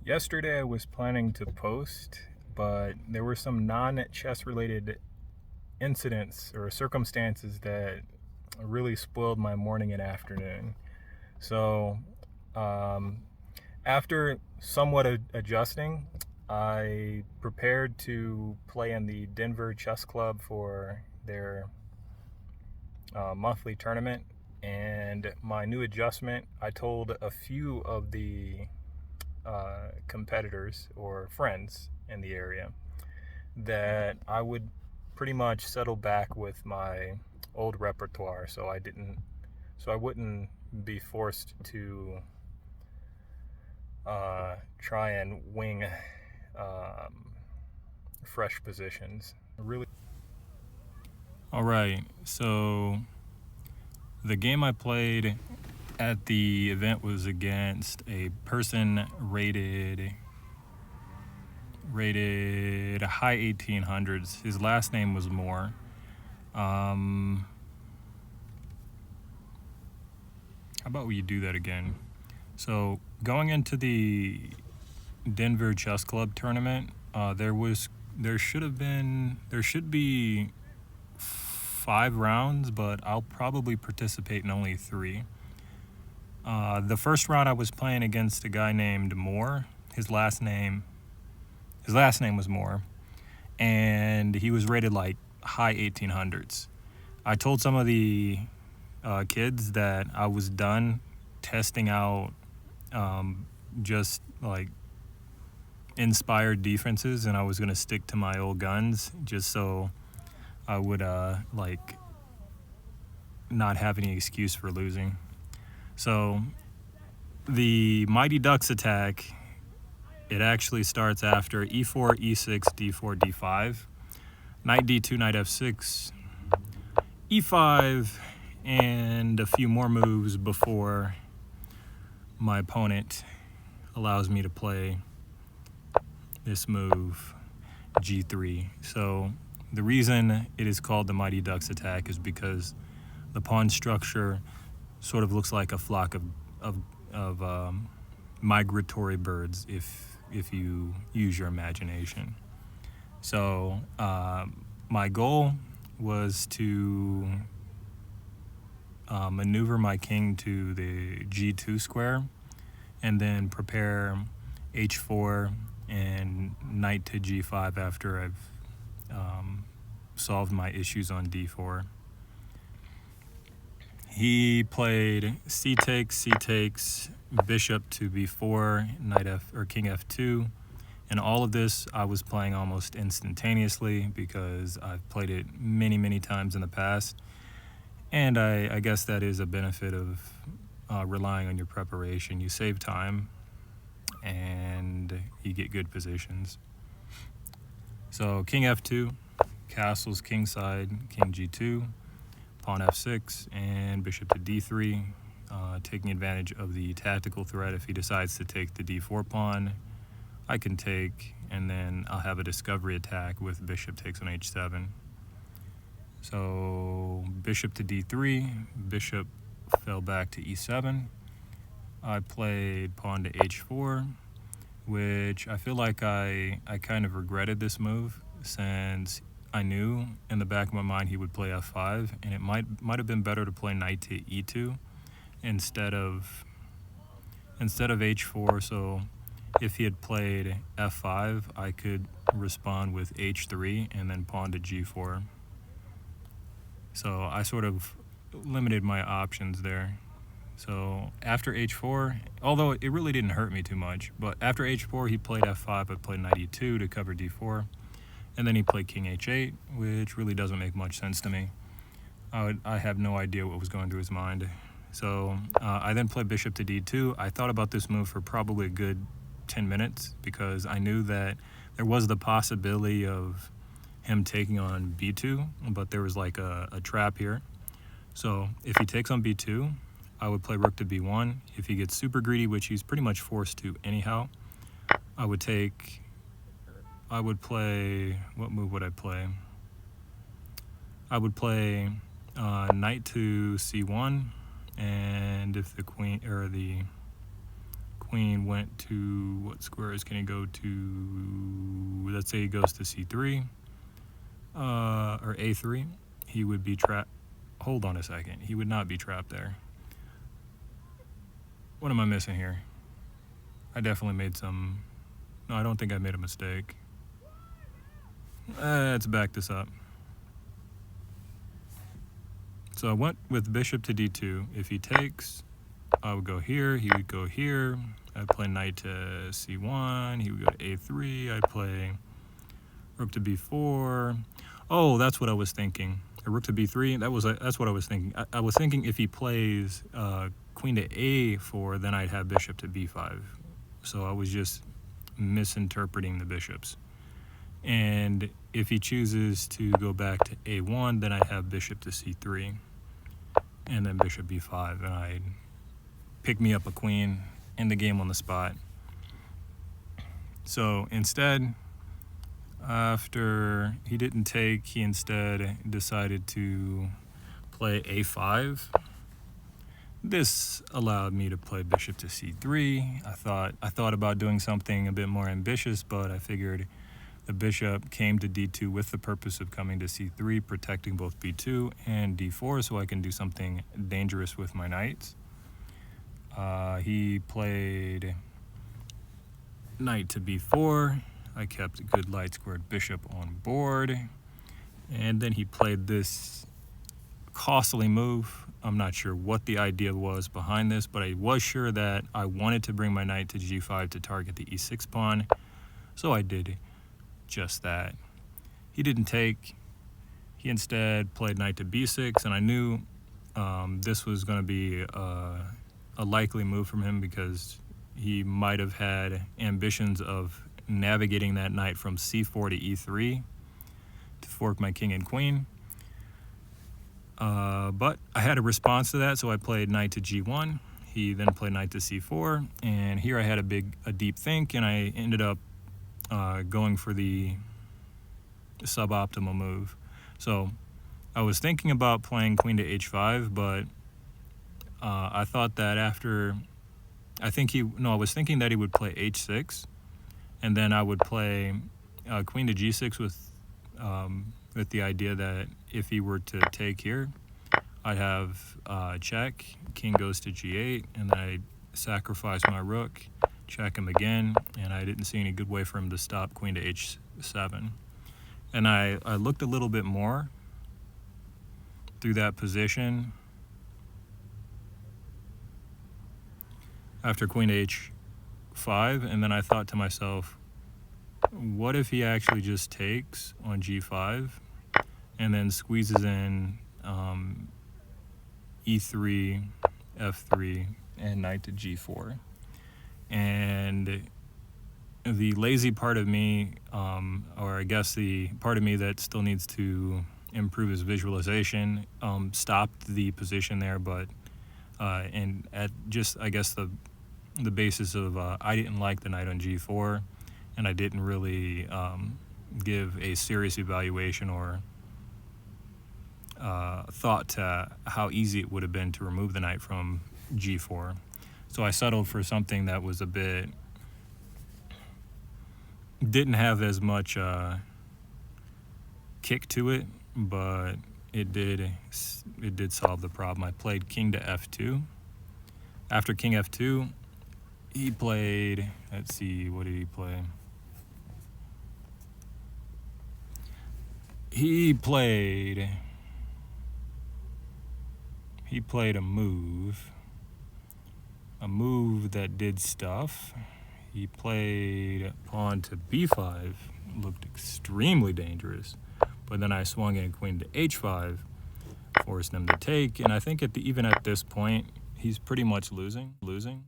Yesterday I was planning to post, but there were some non-chess related incidents or circumstances that really spoiled my morning and afternoon. So, um, after somewhat adjusting, I prepared to play in the Denver Chess Club for their monthly tournament. And my new adjustment, I told a few of the competitors or friends in the area that I would pretty much settle back with my old repertoire, so I wouldn't be forced to try and wing um, fresh positions. Really. All right, so the game I played at the event was against a person rated high 1800s. His last name was Moore. How about we do that again? So going into the Denver Chess Club tournament, there should be 5 rounds, but I'll probably participate in only 3. The first round I was playing against a guy named Moore. His last name was Moore, and he was rated like high 1800s. I told some of the kids that I was done testing out just like inspired defenses, and I was gonna stick to my old guns just so I would like not have any excuse for losing. So the Mighty Ducks attack, it actually starts after e4, e6, d4, d5, knight d2, knight f6, e5, and a few more moves before my opponent allows me to play this move, g3. So the reason it is called the Mighty Ducks attack is because the pawn structure sort of looks like a flock of migratory birds if you use your imagination. So my goal was to maneuver my king to the g2 square and then prepare h4 and knight to g5 after I've solved my issues on d4. He played c takes, bishop to b4, knight f or king f2, and all of this I was playing almost instantaneously because I've played it many times in the past, and I guess that is a benefit of relying on your preparation. You save time and you get good positions. So king f2, castles kingside, king g2, pawn f6, and bishop to d3, taking advantage of the tactical threat. If he decides to take the d4 pawn, I can take, and then I'll have a discovery attack with bishop takes on h7. So bishop to d3, bishop fell back to e7. I played pawn to h4, which I feel like I kind of regretted this move, since I knew in the back of my mind he would play f5, and it might have been better to play knight to e2 instead of h4. So if he had played f5, I could respond with h3 and then pawn to g4. So I sort of limited my options there. So after h4, although it really didn't hurt me too much, but after h4 he played f5, I played knight e2 to cover d4, and then he played king h8, which really doesn't make much sense to me. I have no idea what was going through his mind. So I then played bishop to d2. I thought about this move for probably a good 10 minutes because I knew that there was the possibility of him taking on b2, but there was like a trap here. So if he takes on b2, I would play rook to b1. If he gets super greedy, which he's pretty much forced to anyhow, I would play, what move would I play? I would play knight to c1, and if the queen queen went to, what squares can he go to? Let's say he goes to c3 or a3. He would be trapped. Hold on a second. He would not be trapped there. What am I missing here? I definitely made some... No, I don't think I made a mistake. Let's back this up. So I went with bishop to d2. If he takes, I would go here. He would go here. I'd play knight to c1. He would go to a3. I'd play rook to b4. Oh, that's what I was thinking. A rook to b3. That's what I was thinking. I was thinking if he plays queen to a4, then I'd have bishop to b5. So I was just misinterpreting the bishops. And if he chooses to go back to a1, then I have bishop to c3, and then bishop b5, and I'd pick me up a queen in the game on the spot. So instead, after he didn't take, he instead decided to play a5. This allowed me to play bishop to c3. I thought about doing something a bit more ambitious, but I figured the bishop came to d2 with the purpose of coming to c3, protecting both b2 and d4, so I can do something dangerous with my knights. He played knight to b4. I kept a good light-squared bishop on board. And then he played this costly move. I'm not sure what the idea was behind this, but I was sure that I wanted to bring my knight to g5 to target the e6 pawn, so I did just that. He didn't take. He instead played knight to b6, and I knew this was going to be a likely move from him because he might have had ambitions of navigating that knight from c4 to e3 to fork my king and queen. But I had a response to that, so I played knight to g1. He then played knight to c4, and here I had a deep think, and I ended up going for the suboptimal move. So I was thinking about playing queen to h5, but I thought that after, I was thinking that he would play h6, and then I would play queen to g6 with the idea that if he were to take here, I'd have check, king goes to g8, and then I'd sacrifice my rook, check him again, and I didn't see any good way for him to stop queen to h7. And I looked a little bit more through that position after queen to h5, and then I thought to myself, what if he actually just takes on g5 and then squeezes in e3, f3, and knight to g4? And the lazy part of me, or I guess the part of me that still needs to improve his visualization, stopped the position there, but and at just, I guess, the basis of I didn't like the knight on g4, and I didn't really give a serious evaluation or thought to how easy it would have been to remove the knight from g4. So I settled for something that was a bit, didn't have as much kick to it, but it did solve the problem. I played king to f2. After king f2, he played, let's see, what did he play? He played a move that did stuff. He played pawn to b5, looked extremely dangerous, but then I swung in queen to h5, forced him to take, and I think even at this point, he's pretty much losing.